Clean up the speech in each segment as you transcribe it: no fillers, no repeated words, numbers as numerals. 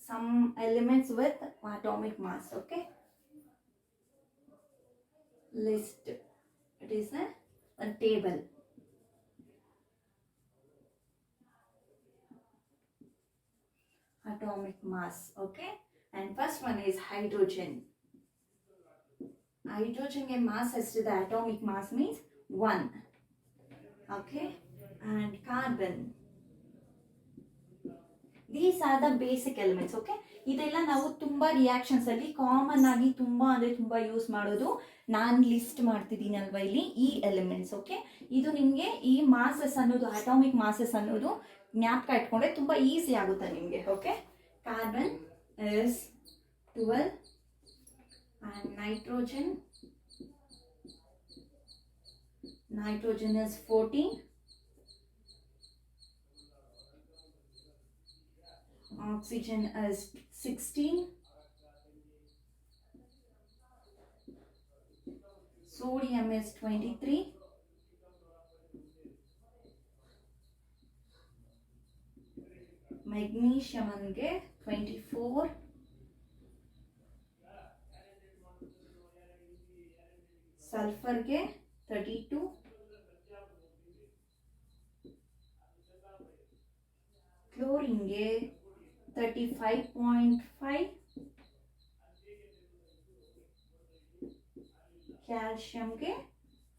some elements with atomic mass. Okay, list, it is a table. Atomic mass. Okay, and first one is hydrogen. Hydrogen mass ಎಷ್ಟಿದೆ? atomic mass means 1. Okay, and carbon. These are the basic elements. Okay, ಇದೆಲ್ಲ ನಾವು ತುಂಬಾ reactions ಅಲ್ಲಿ common ಆಗಿ ತುಂಬಾ ಅಂದ್ರೆ ತುಂಬಾ use ಮಾಡೋದು. ನಾನು ಲಿಸ್ಟ್ ಮಾಡ್ತಿದ್ದೀನಿ ಅಲ್ವಾ ಇಲ್ಲಿ ಈ ಎಲಿಮೆಂಟ್ಸ್. ಓಕೆ, ಇದು ನಿಮಗೆ ಈ ಮಾಸಸ್ ಅನ್ನೋದು, ಅಟಾಮಿಕ್ ಮಾಸಸ್ ಅನ್ನೋದು ಜ್ಞಾಪಕ ಇಟ್ಕೊಂಡ್ರೆ ತುಂಬಾ ಈಸಿ ಆಗುತ್ತೆ ನಿಮಗೆ. Okay, carbon is 12 and nitrogen is 14, oxygen is 16, sodium is 23, magnesium ange 24, sulfur ge 32, chlorine ge 35.5, calcium ಗೆ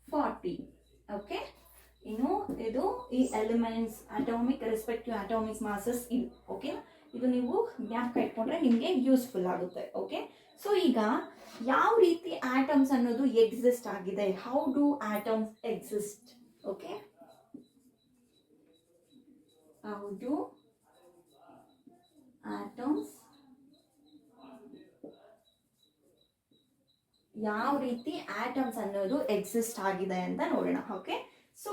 40. ಓಕೆ, ಇನ್ನು ಇದು ಈ elements atomic respective atomic masses ಇದು. ಓಕೆ, ಇದು ನೀವು ಜ್ಞಾಪಕ ಇಟ್ಕೊಂಡ್ರೆ ನಿಮಗೆ ಯೂಸ್ಫುಲ್ ಆಗುತ್ತೆ. ಓಕೆ, ಸೊ ಈಗ ಯಾವ ರೀತಿ ಆಟಮ್ಸ್ ಅನ್ನೋದು ಎಕ್ಸಿಸ್ಟ್ ಆಗಿದೆ, how do atoms exist? Okay, how do atoms, ಯಾವ ರೀತಿ ಆಟಮ್ಸ್ ಅನ್ನೋದು ಎಕ್ಸಿಸ್ಟ್ ಆಗಿದೆ ಅಂತ ನೋಡೋಣ. Okay, so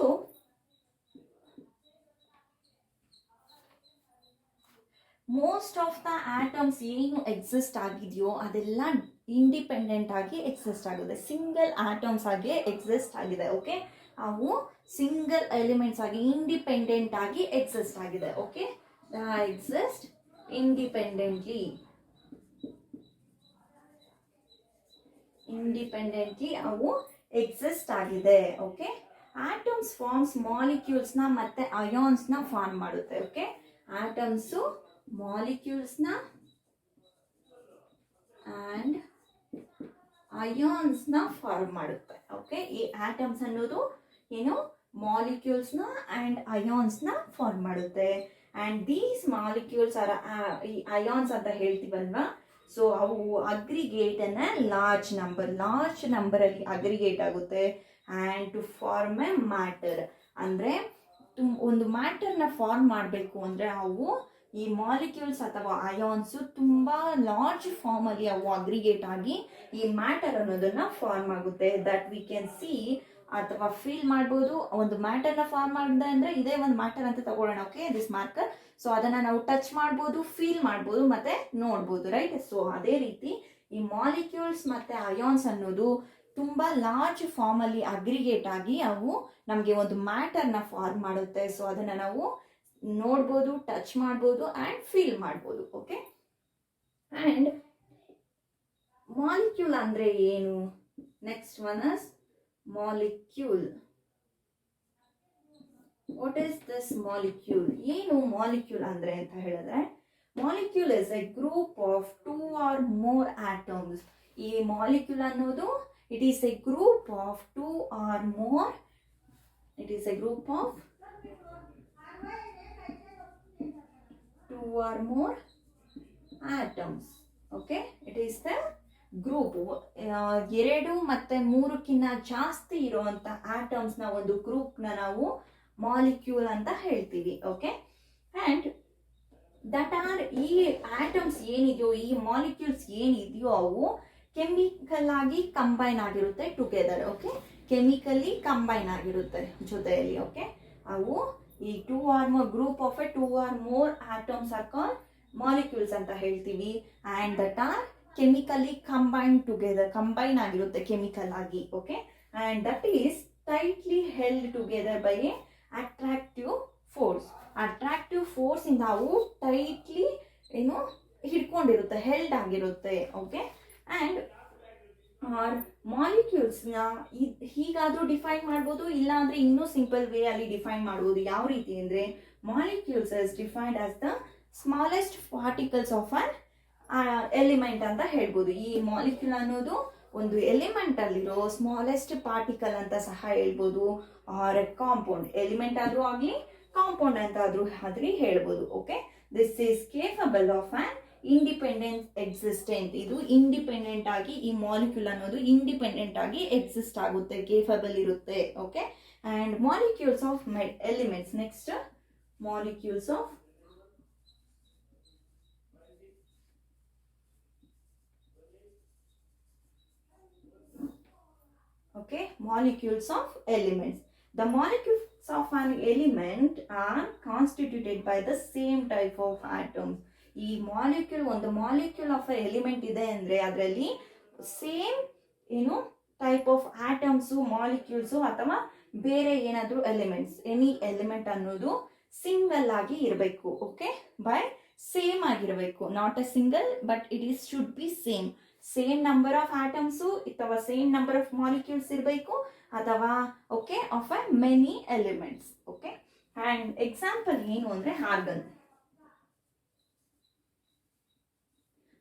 most of the atoms ಏನು ಎಕ್ಸಿಸ್ಟ್ ಆಗಿದೆಯೋ ಅದೆಲ್ಲ ಇಂಡಿಪೆಂಡೆಂಟ್ ಆಗಿ ಎಕ್ಸಿಸ್ಟ್ ಆಗಿದೆ, ಸಿಂಗಲ್ ಆಟಮ್ಸ್ ಆಗಿ ಎಕ್ಸಿಸ್ಟ್ ಆಗಿದೆ. ಓಕೆ, ಅವು ಸಿಂಗಲ್ ಎಲಿಮೆಂಟ್ಸ್ ಆಗಿ ಇಂಡಿಪೆಂಡೆಂಟ್ ಆಗಿ ಎಕ್ಸಿಸ್ಟ್ ಆಗಿದೆ. ಓಕೆ, ಎಕ್ಸಿಸ್ಟ್ ಇಂಡಿಪೆಂಡೆಂಟ್ಲಿ ಅವು ಎಕ್ಸಿಸ್ಟ್ ಆಗಿದೆ. ಓಕೆ, ಆಟಮ್ಸ್ ಫಾರ್ಮ್ಸ್ ಮಾಲಿಕ್ಯೂಲ್ಸ್ ನ ಮತ್ತೆ ಅಯಾನ್ಸ್ ನ ಫಾರ್ಮ್ ಮಾಡುತ್ತೆ. ಓಕೆ, ಆಟಮ್ಸ್ ಮಾಲಿಕ್ಯೂಲ್ಸ್ ನ ಅಂಡ್ ಅಯಾನ್ಸ್ ನ ಫಾರ್ಮ್ ಮಾಡುತ್ತೆ. ಓಕೆ, ಈ ಆಟಮ್ಸ್ ಅನ್ನೋದು ಏನು ಮಾಲಿಕ್ಯೂಲ್ಸ್ ನ ಅಂಡ್ ಅಯಾನ್ಸ್ ನ ಫಾರ್ಮ್ ಮಾಡುತ್ತೆ. ಅಂಡ್ ದೀಸ್ ಮಾಲಿಕ್ಯೂಲ್ಸ್ ಆರ್ ಈ ಅಯಾನ್ಸ್ ಅಂತ ಹೇಳ್ತೀವಲ್ವಾ, ಸೊ ಅವು ಅಗ್ರಿಗೇಟ್ ಅನ್ನ ಲಾರ್ಜ್ ನಂಬರ್ ಅಲ್ಲಿ ಅಗ್ರಿಗೇಟ್ ಆಗುತ್ತೆ. And to form a matter, ಅಂದರೆ ಒಂದು ಮ್ಯಾಟರ್ನ ಫಾರ್ಮ್ ಮಾಡಬೇಕು ಅಂದರೆ ಅವು ಈ ಮಾಲಿಕ್ಯೂಲ್ಸ್ ಅಥವಾ ಅಯಾನ್ಸು ತುಂಬ ಲಾರ್ಜ್ ಫಾರ್ಮಲ್ಲಿ ಅವು ಅಗ್ರಿಗೇಟ್ ಆಗಿ ಈ ಮ್ಯಾಟರ್ ಅನ್ನೋದನ್ನ ಫಾರ್ಮ್ ಆಗುತ್ತೆ. ದಟ್ ವಿ ಕ್ಯಾನ್ ಸಿ ಅಥವಾ ಫೀಲ್ ಮಾಡ್ಬೋದು. ಒಂದು ಮ್ಯಾಟರ್ನ ಫಾರ್ಮ್ ಮಾಡಿದೆ ಅಂದರೆ ಇದೇ ಒಂದು ಮ್ಯಾಟರ್ ಅಂತ ತಗೊಳ್ಳೋಣ. Okay, this marker. ಸೊ ಅದನ್ನು ನಾವು ಟಚ್ ಮಾಡ್ಬೋದು, ಫೀಲ್ ಮಾಡ್ಬೋದು, ಮತ್ತೆ ನೋಡ್ಬೋದು, ರೈಟ್? ಸೊ ಅದೇ ರೀತಿ ಈ ಮಾಲಿಕ್ಯೂಲ್ಸ್ ಮತ್ತೆ ಅಯಾನ್ಸ್ ಅನ್ನೋದು ತುಂಬ ಲಾರ್ಜ್ ಫಾರ್ಮಲ್ಲಿ ಅಗ್ರಿಗೇಟ್ ಆಗಿ ಅವು ನಮಗೆ ಒಂದು ಮ್ಯಾಟರ್ನ ಫಾರ್ಮ್ ಮಾಡುತ್ತೆ. ಸೊ ಅದನ್ನು ನಾವು ನೋಡ್ಬೋದು, ಟಚ್ ಮಾಡ್ಬೋದು ಆ್ಯಂಡ್ ಫೀಲ್ ಮಾಡ್ಬೋದು. ಓಕೆ, ಆ್ಯಂಡ್ ಮಾಲಿಕ್ಯೂಲ್ ಅಂದರೆ ಏನು? Next one is molecule. What is this molecule? ಏನು ಮಾಲಿಕ್ಯೂಲ್ ಅಂದರೆ ಅಂತ ಹೇಳಿದ್ರೆ, molecule is A group of 2 or more atoms. ಈ ಮಾಲಿಕ್ಯೂಲ್ ಅನ್ನೋದು it is a group of 2 or more. It is a group of 2 or more atoms. Okay, it is the group. 2 ಮತ್ತೆ 3ಕ್ಕಿಂತ ಜಾಸ್ತಿ ಇರುವಂತ atoms ನ ಒಂದು ಗ್ರೂಪ್ ನ ನಾವು molecule ಅಂತ ಹೇಳ್ತೀವಿ. ಓಕೆ, ಅಂಡ್ ದಟ್ ಆರ್ ಈ ಆಟಮ್ಸ್ ಏನಿದೆಯೋ, ಈ ಮಾಲಿಕ್ಯೂಲ್ಸ್ ಏನಿದೆಯೋ ಅವು ಕೆಮಿಕಲ್ ಆಗಿ ಕಂಬೈನ್ ಆಗಿರುತ್ತೆ ಟುಗೆದರ್. ಓಕೆ, ಕೆಮಿಕಲಿ ಕಂಬೈನ್ ಆಗಿರುತ್ತೆ ಜೊತೆಯಲ್ಲಿ. ಓಕೆ, ಅವು ಈ 2 or more group of 2 or more atoms are called molecules ಅಂತ ಹೇಳ್ತೀವಿ. And that are chemically combine together, combine ಆಗಿರುತ್ತೆ ಕೆಮಿಕಲ್ ಆಗಿ. Okay, and that is tightly held together by A attractive force. Attractive force ಇಂದ ಅವು tightly ಏನು ಹಿಡ್ಕೊಂಡಿರುತ್ತೆ, held ಆಗಿರುತ್ತೆ. Okay, and R ಮಾಲಿಕ್ಯೂಲ್ಸ್ನ ಹೀಗಾದರೂ define ಮಾಡ್ಬೋದು, ಇಲ್ಲಾಂದರೆ ಇನ್ನೂ ಸಿಂಪಲ್ ವೇ ಅಲ್ಲಿ ಡಿಫೈನ್ ಮಾಡ್ಬೋದು. ಯಾವ ರೀತಿ ಅಂದರೆ molecules is defined as the smallest particles of an element ಅಂತ ಹೇಳ್ಬೋದು. ಈ ಮಾಲಿಕ್ಯೂಲ್ ಅನ್ನೋದು ಒಂದು ಎಲಿಮೆಂಟ್ ಅಲ್ಲಿರೋ ಸ್ಮಾಲೆಸ್ಟ್ ಪಾರ್ಟಿಕಲ್ ಅಂತ ಸಹ ಹೇಳ್ಬೋದು. ಆರ್ ಕಾಂಪೌಂಡ್, ಎಲಿಮೆಂಟ್ ಆದರೂ ಆಗಲಿ ಕಾಂಪೌಂಡ್ ಅಂತ ಆದ್ರೂ ಹೇಳ್ಬೋದು. Okay, this is capable of on independent existent. ಇದು ಇಂಡಿಪೆಂಡೆಂಟ್ ಆಗಿ, ಈ ಮಾಲಿಕ್ಯೂಲ್ ಅನ್ನೋದು ಇಂಡಿಪೆಂಡೆಂಟ್ ಆಗಿ ಎಕ್ಸಿಸ್ಟ್ ಆಗುತ್ತೆ, ಕೇಪಬಲ್ ಇರುತ್ತೆ. Okay, and molecules of elements. Next molecules of molecules of elements. The molecules of an element are constituted by the same type of atoms. ಈ molecule, ಒಂದು molecule of a element ಇದೆ ಅಂದರೆ ಅದರಲ್ಲಿ same type of atoms, molecules ಅಥವಾ ಬೇರೆ ಏನಾದರೂ elements, any element ಅನ್ನೋದು single ಆಗಿ ಇರಬೇಕು. ಓಕೆ, ಬೈ ಸೇಮ್ ಆಗಿರಬೇಕು. Not a single, but it is should be same number of atoms ಅಥವಾ ಸೇಮ್ ನಂಬರ್ ಆಫ್ ಮಾಲಿಕ್ಯೂಲ್ಸ್ ಇರಬೇಕು, ಅಥವಾ okay of a many elements. Okay, and example ಏನು ಅಂದರೆ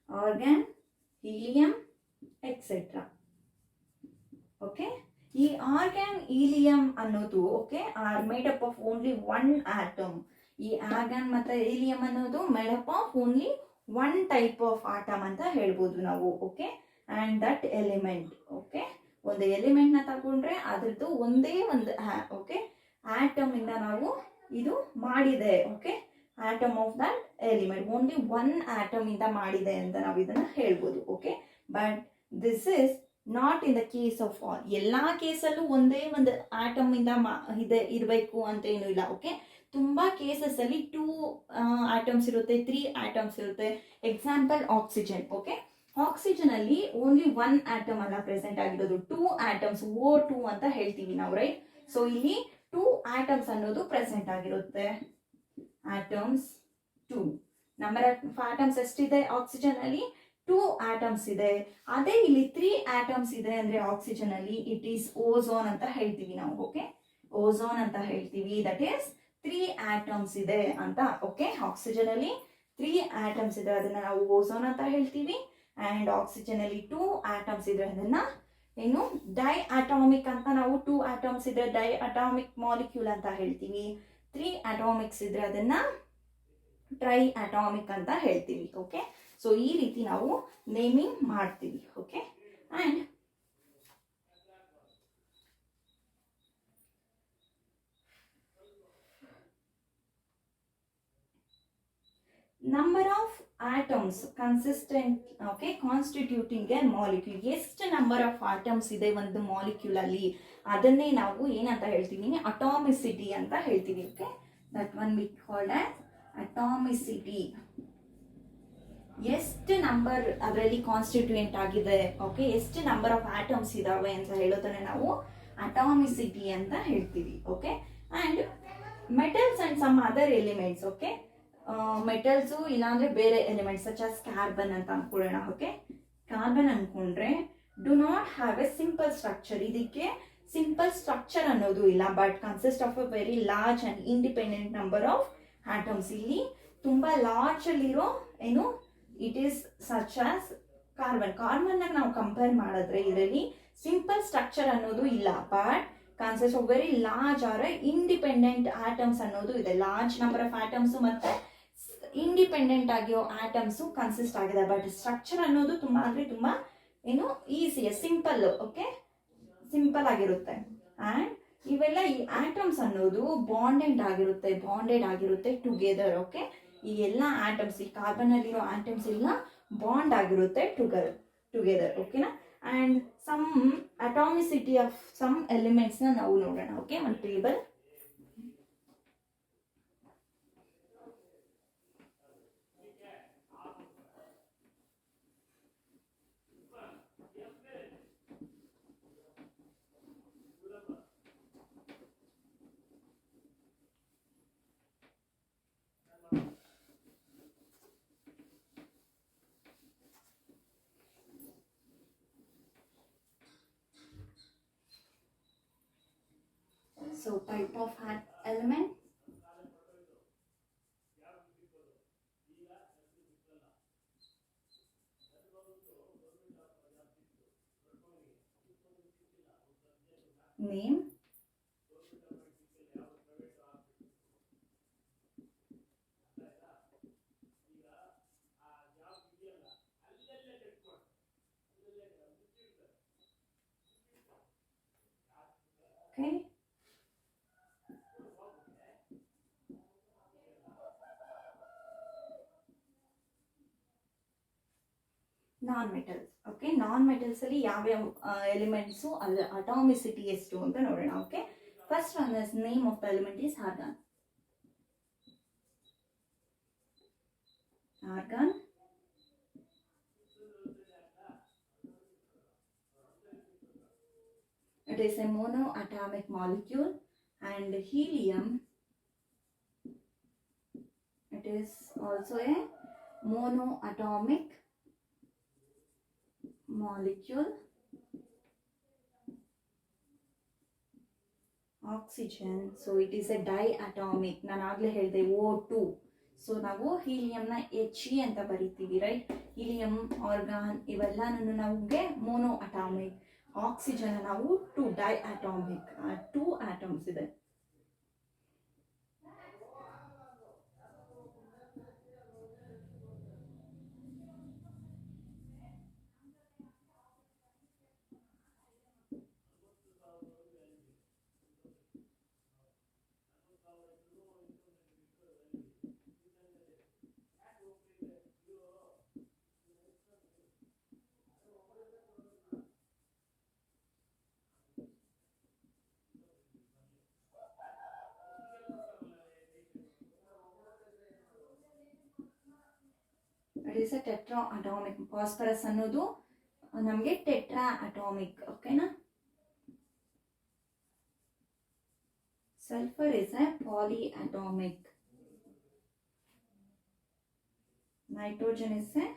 organ, helium, etcetera. Okay, ಈ organ, helium ಅನ್ನೋದು okay are made up of only one atom. ಈ organ ಮತ್ತು helium ಅನ್ನೋದು made up of only one type of atom ಅಂತ ಹೇಳ್ಬೋದು ನಾವು. Okay, and that element, okay ಒಂದು ಎಲಿಮೆಂಟ್ನ ತಗೊಂಡ್ರೆ ಅದ್ರದ್ದು ಒಂದೇ ಒಂದು ಓಕೆ ಆಟಮ್ ಇಂದ ನಾವು ಇದು ಮಾಡಿದೆ. Okay, atom of that element only one atom ಇಂದ ಮಾಡಿದೆ ಅಂತ ನಾವು ಇದನ್ನ ಹೇಳ್ಬೋದು. Okay, but this is not in the case of all. ಎಲ್ಲ ಕೇಸಲ್ಲೂ ಒಂದೇ ಒಂದು ಆಟಮ್ ಇಂದ ಇರಬೇಕು ಅಂತ ಏನೂ ಇಲ್ಲ. ಓಕೆ, ತುಂಬಾ ಕೇಸಸ್ ಅಲ್ಲಿ 2 ಆಟಮ್ಸ್ ಇರುತ್ತೆ, 3 ಆಟಮ್ಸ್ ಇರುತ್ತೆ. Example oxygen. ಓಕೆ, ಆಕ್ಸಿಜನ್ ಅಲ್ಲಿ ಓನ್ಲಿ 1 ಆಟಮ್ ಅಲ್ಲ ಪ್ರೆಸೆಂಟ್ ಆಗಿರೋದು, 2 ಆಟಮ್ಸ್, O2 ಅಂತ ಹೇಳ್ತೀವಿ ನಾವು, ರೈಟ್? ಸೊ ಇಲ್ಲಿ 2 ಆಟಮ್ಸ್ ಅನ್ನೋದು ಪ್ರೆಸೆಂಟ್ ಆಗಿರುತ್ತೆ. ಆಟಮ್ಸ್ 2. ನಂಬರ್ ಆಫ್ ಆಟಮ್ಸ್ ಎಷ್ಟಿದೆ ಆಕ್ಸಿಜನ್ ಅಲ್ಲಿ? 2 ಆಟಮ್ಸ್ ಇದೆ. ಅದೇ ಇಲ್ಲಿ 3 ಆಟಮ್ಸ್ ಇದೆ ಅಂದ್ರೆ ಆಕ್ಸಿಜನ್ ಅಲ್ಲಿ ಇಟ್ ಈಸ್ ಓಝೋನ್ ಅಂತ ಹೇಳ್ತೀವಿ ನಾವು. ಓಕೆ, ಓಝೋನ್ ಅಂತ ಹೇಳ್ತೀವಿ. ದಟ್ ಈಸ್ 3 ಆಟಮ್ಸ್ ಇದೆ ಅಂತ. ಓಕೆ, ಆಕ್ಸಿಜನ್ ಅಲ್ಲಿ 3 ಆಟಮ್ಸ್ ಇದೆ, ಅದನ್ನ ನಾವು ಓಝೋನ್ ಅಂತ ಹೇಳ್ತೀವಿ. ಅಂಡ್ ಆಕ್ಸಿಜನ್ ಅಲ್ಲಿ 2 ಆಟಮ್ಸ್ ಇದೆ, ಅದನ್ನ ಏನು ಡೈ ಅಟಾಮಿಕ್ ಅಂತ ನಾವು. 2 ಆಟಮ್ಸ್ ಇದ್ರೆ ಡೈ ಅಟಾಮಿಕ್ ಮಾಲಿಕ್ಯೂಲ್ ಅಂತ ಹೇಳ್ತೀವಿ. 3 ಅಟಾಮಿಕ್ಸ್ ಇದ್ರೆ ಅದನ್ನ ಟ್ರೈ ಅಟಾಮಿಕ್ ಅಂತ ಹೇಳ್ತೀವಿ. ಓಕೆ, ಸೊ ಈ ರೀತಿ ನಾವು ನೇಮಿಂಗ್ ಮಾಡ್ತೀವಿ. Okay, and number of atoms consistent okay constituting a molecule. ಎಷ್ಟು ನಂಬರ್ ಆಫ್ ಆಟಮ್ಸ್ ಇದೆ ಒಂದು ಮಾಲಿಕ್ಯೂಲ್ ಅಲ್ಲಿ, ಅದನ್ನೇ ನಾವು ಏನಂತ ಹೇಳ್ತೀವಿ? ಅಟಾಮಿಸಿಟಿ ಅಂತ ಹೇಳ್ತೀವಿ. Okay, that one we called as atomicity. ಎಷ್ಟು ನಂಬರ್ ಅದರಲ್ಲಿ ಕಾನ್ಸ್ಟಿಟ್ಯೂಯೆಂಟ್ ಆಗಿದೆ, ಓಕೆ ಎಷ್ಟು ನಂಬರ್ ಆಫ್ ಆಟಮ್ಸ್ ಇದಾವೆ ಅಂತ ಹೇಳೋದನ್ನ ನಾವು ಅಟಾಮಿಸಿಟಿ ಅಂತ ಹೇಳ್ತೀವಿ. Okay, and metals and some other elements. Okay, metals ಇಲ್ಲಾಂದ್ರೆ ಬೇರೆ ಎಲಿಮೆಂಟ್ಸ್ ಸಚ್ ಆಸ್ ಕಾರ್ಬನ್ ಅಂತ ಅನ್ಕೊಳ್ಳೋಣ. ಓಕೆ, ಕಾರ್ಬನ್ ಅನ್ಕೊಂಡ್ರೆ do not have a simple structure. ಇದಕ್ಕೆ ಸಿಂಪಲ್ ಸ್ಟ್ರಕ್ಚರ್ ಅನ್ನೋದು ಇಲ್ಲ, but consist of a very large and independent number of atoms. ಇಲ್ಲಿ ತುಂಬಾ ಲಾರ್ಜ್ ಅಲ್ಲಿರೋ ಏನು it is such as carbon ನಾವು ಕಂಪೇರ್ ಮಾಡಿದ್ರೆ ಇದರಲ್ಲಿ ಸಿಂಪಲ್ ಸ್ಟ್ರಕ್ಚರ್ ಅನ್ನೋದು ಇಲ್ಲ, but consist of very large are independent atoms ಅನ್ನೋದು ಇದೆ. ಲಾರ್ಜ್ ನಂಬರ್ ಆಫ್ ಆಟಮ್ಸ್ ಮತ್ತೆ ಇಂಡಿಪೆಂಡೆಂಟ್ ಆಗಿರೋ ಆಟಮ್ಸ್ ಕನ್ಸಿಸ್ಟ್ ಆಗಿದೆ, ಬಟ್ ಸ್ಟ್ರಕ್ಚರ್ ಅನ್ನೋದು ತುಂಬಾ ಅಂದ್ರೆ ತುಂಬಾ ಏನು ಈಸಿ, ಸಿಂಪಲ್. ಓಕೆ, ಸಿಂಪಲ್ ಆಗಿರುತ್ತೆ. ಅಂಡ್ ಇವೆಲ್ಲ ಈ ಆಟಮ್ಸ್ ಅನ್ನೋದು ಬಾಂಡೆಡ್ ಆಗಿರುತ್ತೆ ಟುಗೆದರ್. ಓಕೆ, ಈ ಎಲ್ಲ ಆಟಮ್ಸ್, ಈ ಕಾರ್ಬನ್ ಅಲ್ಲಿರೋ ಆಟಮ್ಸ್ ಎಲ್ಲ ಬಾಂಡ್ ಆಗಿರುತ್ತೆ ಟುಗೆದರ್. ಓಕೆನಾ? And some atomicity of some elements ನ ನಾವು ನೋಡೋಣ. ಓಕೆ, ಒಂದು table. So type of element, name, okay. Non metals, okay. Non metals ಅಲ್ಲಿ ಯಾವ್ಯಾವ ಎಲಿಮೆಂಟ್ಸು ಅದ್ರ ಅಟಾಮಿಸಿಟಿ ಎಷ್ಟು ಅಂತ ನೋಡೋಣ. Okay, first one is name of the element is argon. Argon, it is a monoatomic molecule, and helium, it is also a monoatomic molecule. Oxygen, so it is a diatomic. ನಾನು ಆಗಲೇ ಹೇಳಿದೆ O2. So ನಾವು ಹೀಲಿಯಂನ He ಅಂತ ಬರಿತೀವಿ, right. Helium, argon ಇವೆಲ್ಲನೂ ನಮಗೆ mono atomic. Oxygen ನಾವು 2 diatomic, 2 atoms ಇದೆ. It is a tetra atomic. Phosphorus ಅನ್ನೋದು ನಮಗೆ ಟೆಟ್ರಾ ಅಟಾಮಿಕ್, ಓಕೆನಾ. Sulphur is a poly atomic. Nitrogen is a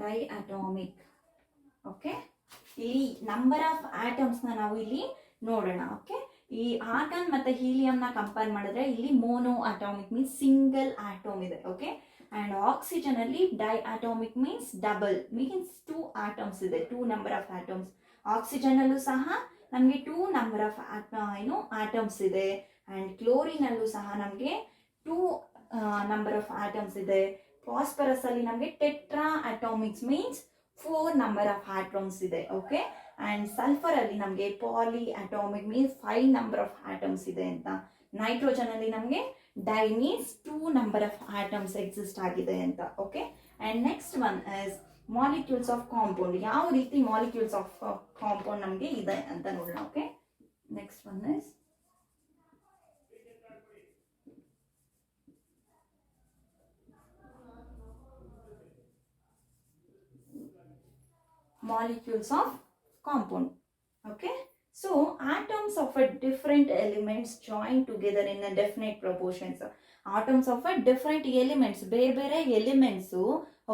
diatomic. Okay, ಇಲ್ಲಿ ನಂಬರ್ ಆಫ್ ಆಟಮ್ಸ್ನ ನಾವು ಇಲ್ಲಿ ನೋಡೋಣ. ಓಕೆ, ಈ ಆರ್ಗಾನ್ ಮತ್ತೆ ಹೀಲಿಯಂನ ಕಂಪೇರ್ ಮಾಡಿದ್ರೆ ಇಲ್ಲಿ mono atomic means single atom ಇದೆ. ಓಕೆ, ಅಂಡ್ ಆಕ್ಸಿಜನ್ ಅಲ್ಲಿ ಡೈಅಟಾಮಿಕ್ ಮೀನ್ಸ್ ಡಬಲ್, ಮೀನ್ಸ್ 2 ಆಟಮ್ಸ್ ಇದೆ, 2 ನಂಬರ್ ಆಫ್ ಆಟಮ್ಸ್. ಆಕ್ಸಿಜನ್ ಅಲ್ಲೂ ಸಹ ನಮಗೆ 2 ನಂಬರ್ ಆಫ್ ಆಟಮ್ಸ್ ಇದೆ. ಅಂಡ್ ಕ್ಲೋರಿನ್ ಅಲ್ಲೂ ಸಹ ನಮಗೆ 2 ನಂಬರ್ ಆಫ್ ಆಟಮ್ಸ್ ಇದೆ. ಫಾಸ್ಫರಸ್ ಅಲ್ಲಿ ನಮಗೆ tetra atomics means 4 number of atoms ಇದೆ. ಓಕೆ, ಅಂಡ್ ಸಲ್ಫರ್ ಅಲ್ಲಿ ನಮಗೆ poly atomic means 5 number of atoms ಇದೆ ಅಂತ. ನೈಟ್ರೋಜನ್ ಅಲ್ಲಿ ನಮಗೆ di means 2 number of atoms exist ಆಗಿದೆ ಅಂತ. Okay, and next one is molecules of compound. ಯಾವ ರೀತಿ ಮಾಲಿಕ್ಯೂಲ್ಸ್ ಆಫ್ ಕಾಂಪೌಂಡ್ ನಮಗೆ ಇದೆ ಅಂತ ನೋಡೋಣ. Okay, next one is molecules of compound. Okay, so atoms of a different elements join together in a definite proportions. Atoms of a different elements, ಬೇರೆ elements,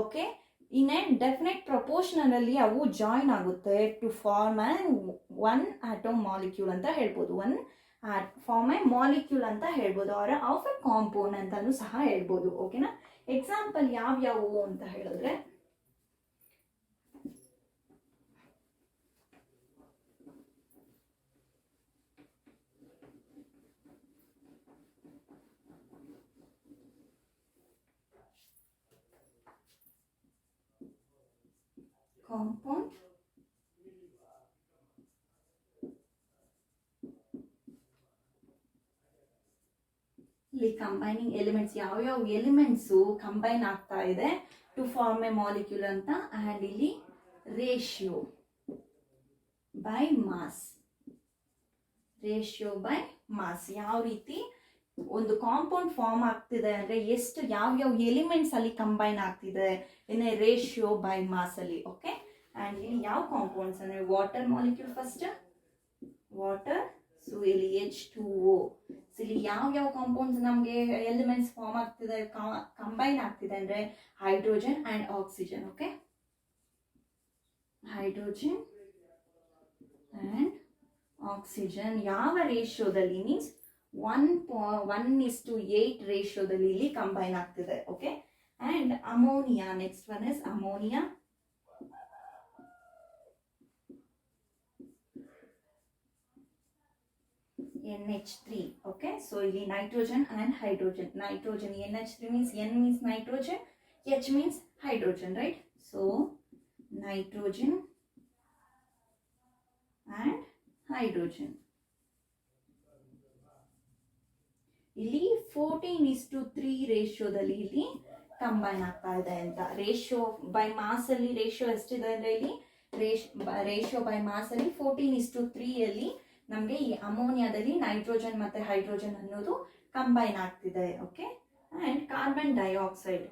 okay, in a definite proportion ಅಲ್ಲಿ ಅವು join ಆಗುತ್ತೆ to form one atom molecule ಅಂತ ಹೇಳ್ಬೋದು. One form a molecule ಅಂತ ಹೇಳ್ಬೋದು, R of A compound ಅಂತಾನು ಸಹ ಹೇಳ್ಬೋದು. ಓಕೆನಾ. ಎಕ್ಸಾಂಪಲ್ ಯಾವ್ಯಾವು ಅಂತ ಹೇಳಿದ್ರೆ compound, ಇಲ್ಲಿ ಕಂಬೈನಿಂಗ್ ಎಲಿಮೆಂಟ್ಸ್, ಯಾವ್ಯಾವ ಎಲಿಮೆಂಟ್ಸ್ ಕಂಬೈನ್ ಆಗ್ತಾ ಇದೆ ಟು ಫಾರ್ಮ್ ಎ ಮಾಲಿಕ್ಯೂಲ್ ಅಂತ. ಅಂಡ್ ಇಲ್ಲಿ ratio by mass, ratio by mass, ಯಾವ ರೀತಿ ಒಂದು ಕಾಂಪೌಂಡ್ ಫಾರ್ಮ್ ಆಗ್ತಿದೆ ಅಂದ್ರೆ ಎಷ್ಟು ಯಾವ್ಯಾವ ಎಲಿಮೆಂಟ್ಸ್ ಅಲ್ಲಿ ಕಂಬೈನ್ ಆಗ್ತಿದೆ in a ratio by mass ಅಲ್ಲಿ. ಓಕೆ, ಅಂಡ್ ಇಲ್ಲಿ ಯಾವ ಕಾಂಪೌಂಡ್ಸ್ ಅಂದ್ರೆ water molecule first, water. So ಇಲ್ಲಿ H2O. ಸೊ ಇಲ್ಲಿ ಯಾವ ಕಾಂಪೌಂಡ್ಸ್ ನಮಗೆ ಎಲಿಮೆಂಟ್ಸ್ ಫಾರ್ಮ್ ಆಗ್ತಿದೆ, ಕಂಬೈನ್ ಆಗ್ತಿದೆ ಅಂದ್ರೆ hydrogen and oxygen. Okay, hydrogen and oxygen ಯಾವ ರೇಷಿಯೋದಲ್ಲಿ ಮೀನ್ಸ್ 1:8 ರೇಷಿಯೋದಲ್ಲಿ ಇಲ್ಲಿ ಕಂಬೈನ್ ಆಗ್ತಿದೆ. Okay, and ammonia, next one is ammonia. NH3. Okay, so ಇಲ್ಲಿ nitrogen and hydrogen. Nitrogen, NH3 means N means nitrogen, H means hydrogen, right? So nitrogen and hydrogen. ಇಲ್ಲಿ 14:3 ರೇಷಿಯೋದಲ್ಲಿ ಇಲ್ಲಿ combine ಆಗ್ತಾ ಇದೆ ಅಂತ. Ratio by mass ಅಲ್ಲಿ ratio ಎಷ್ಟಿದೆ ಅಂದ್ರೆ ಇಲ್ಲಿ ರೇಷಿಯೋ ಬೈ ಮಾಸ್ ಅಲ್ಲಿ 14:3 ಅಲ್ಲಿ ನಮಗೆ ಈ ಅಮೋನಿಯಾದಲ್ಲಿ ನೈಟ್ರೋಜನ್ ಮತ್ತೆ ಹೈಡ್ರೋಜನ್ ಅನ್ನೋದು ಕಂಬೈನ್ ಆಗ್ತಿದೆ. Okay, and carbon dioxide.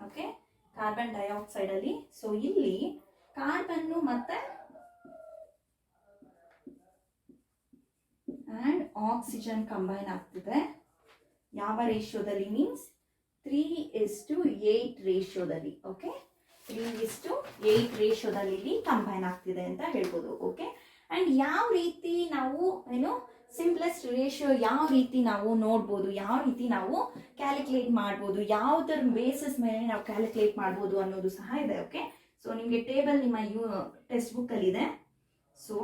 Okay, carbon dioxide ಅಲ್ಲಿ ಸೊ ಇಲ್ಲಿ ಕಾರ್ಬನ್ ಮತ್ತೆ ಅಂಡ್ ಆಕ್ಸಿಜನ್ ಕಂಬೈನ್ ಆಗ್ತಿದೆ. ಯಾವ ರೇಷಿಯೋದಲ್ಲಿ ಮೀನ್ಸ್ 3:8 ರೇಷಿಯೋದಲ್ಲಿ. ಓಕೆ, 3:8 ರೇಷಿಯೋದಲ್ಲಿ ಇಲ್ಲಿ ಕಂಬೈನ್ ಆಗ್ತಿದೆ ಅಂತ ಹೇಳ್ಬೋದು. ಓಕೆ, ಅಂಡ್ ಯಾವ ರೀತಿ ನಾವು ಸಿಂಪ್ಲೆಸ್ಟ್ ರೇಷಿಯೋ ಯಾವ ರೀತಿ ನಾವು ನೋಡ್ಬೋದು, ಯಾವ ರೀತಿ ನಾವು ಕ್ಯಾಲ್ಕುಲೇಟ್ ಮಾಡ್ಬೋದು, ಯಾವುದರ ಬೇಸಿಸ್ ಮೇಲೆ ನಾವು ಕ್ಯಾಲ್ಕುಲೇಟ್ ಮಾಡ್ಬೋದು ಅನ್ನೋದು ಸಹ ಇದೆ. ಓಕೆ, ಸೊ ನಿಮಗೆ ಟೇಬಲ್ ನಿಮ್ಮ ಟೆಕ್ಸ್ಟ್ ಬುಕ್ ಅಲ್ಲಿ ಇದೆ. So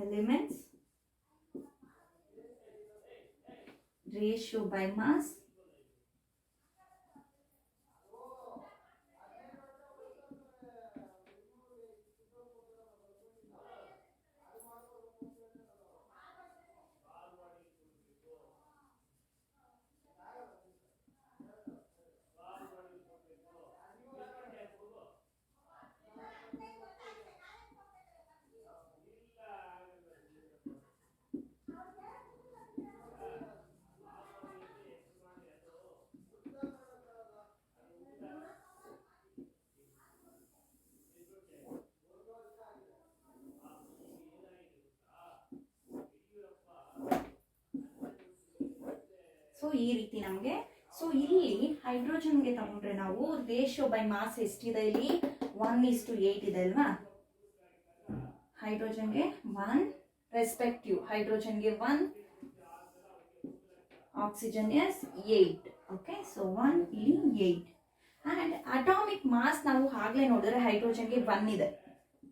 elements, ratio by mass, so ಈ ರೀತಿ ನಮಗೆ. ಸೊ ಇಲ್ಲಿ ಹೈಡ್ರೋಜನ್ಗೆ ತಗೊಂಡ್ರೆ ನಾವು ರೇಷಿಯೋ ಬೈ ಮಾಸ್ ಎಷ್ಟಿದೆ ಇಲ್ಲಿ 1:8 ಇದೆ ಅಲ್ವಾ. ಹೈಡ್ರೋಜನ್ಗೆ 1 ರೆಸ್ಪೆಕ್ಟಿವ್, ಹೈಡ್ರೋಜನ್ಗೆ 1, ಆಕ್ಸಿಜನ್ ಎಸ್ 8. ಓಕೆ, ಸೊ 1 ಇಲ್ಲಿ 8. ಅಂಡ್ ಅಟಾಮಿಕ್ ಮಾಸ್ ನಾವು ಆಗ್ಲೇ ನೋಡಿದ್ರೆ ಹೈಡ್ರೋಜನ್ಗೆ 1 ಇದೆ,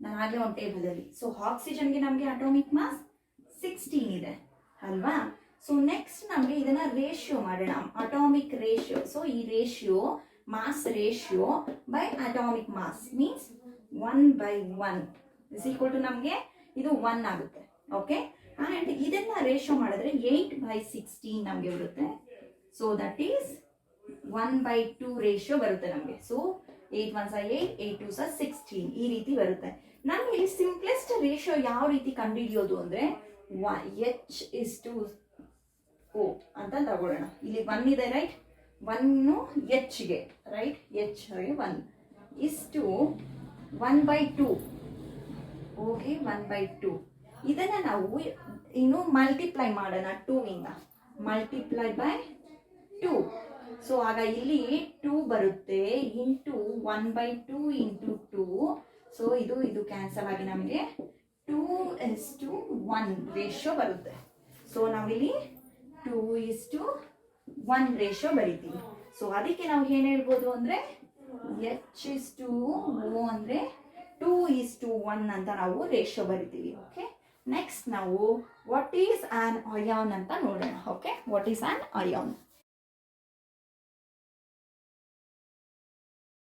ನಾನು ಆಗ್ಲೇ ಒಂದು ಟೇಬಲ್ ಅಲ್ಲಿ. ಸೊ ಆಕ್ಸಿಜನ್ಗೆ ನಮಗೆ ಅಟಾಮಿಕ್ ಮಾಸ್ 16 ಇದೆ ಅಲ್ವಾ. ಸೊ ನೆಕ್ಸ್ಟ್ ನಮಗೆ ಇದನ್ನ ರೇಷಿಯೋ ಮಾಡೋಣ, ಅಟಾಮಿಕ್ ರೇಷಿಯೋ. ಸೊ ಈ ratio mass ratio by atomic mass means 1/1 is equal to ನಮಗೆ ಇದು 1 ಆಗುತ್ತೆ. ಓಕೆ, ಅಂಡ್ ಇದನ್ನ ರೇಷಿಯೋ ಮಾಡಿದ್ರೆ 8/16 ನಮಗೆ ಬರುತ್ತೆ. ಸೊ ದಟ್ ಈಸ್ 1/2 ರೇಷಿಯೋ ಬರುತ್ತೆ ನಮಗೆ. ಸೊ 8 1s 8, 8 2s 16 ಈ ರೀತಿ ಬರುತ್ತೆ. ನಮಗೆ ಇಲ್ಲಿ ಸಿಂಪ್ಲೆಸ್ಟ್ ರೇಷಿಯೋ ಯಾವ ರೀತಿ ಕಂಡುಹಿಡಿಯೋದು ಅಂದ್ರೆ H:O ಅಂತ ತಗೊಳ್ಳೋಣ. ಇಲ್ಲಿ 1 ಇದೆ ರೈಟ್, 1 Hಗೆ ರೈಟ್, H 1 ಇಷ್ಟು 1/2. ಓಕೆ, 1/2 ಇದನ್ನ ನಾವು ಇನ್ನು ಮಲ್ಟಿಪ್ಲೈ ಮಾಡೋಣ 2 ಇಂದ. Multiply by 2. ಸೊ ಆಗ ಇಲ್ಲಿ 2 ಬರುತ್ತೆ ಇಂಟು 1/2 ಇಂಟು 2. ಸೊ ಇದು ಕ್ಯಾನ್ಸಲ್ ಆಗಿ ನಮಗೆ 2:1 ರೇಷಿಯೋ ಬರುತ್ತೆ. ಸೊ ನಾವಿಲ್ಲಿ 2:1 ರೇಷಿಯೋ ಬರೀತೀವಿ. ಸೊ ಅದಕ್ಕೆ ನಾವು ಏನು ಹೇಳ್ಬೋದು ಅಂದರೆ H:O ಅಂದರೆ 2:1 ಅಂತ ನಾವು ರೇಷಿಯೋ ಬರಿತೀವಿ. ಓಕೆ, ನೆಕ್ಸ್ಟ್ ನಾವು ವಾಟ್ ಈಸ್ ಆನ್ ಅಯಾನ್ ಅಂತ ನೋಡೋಣ. Okay, what is on ion?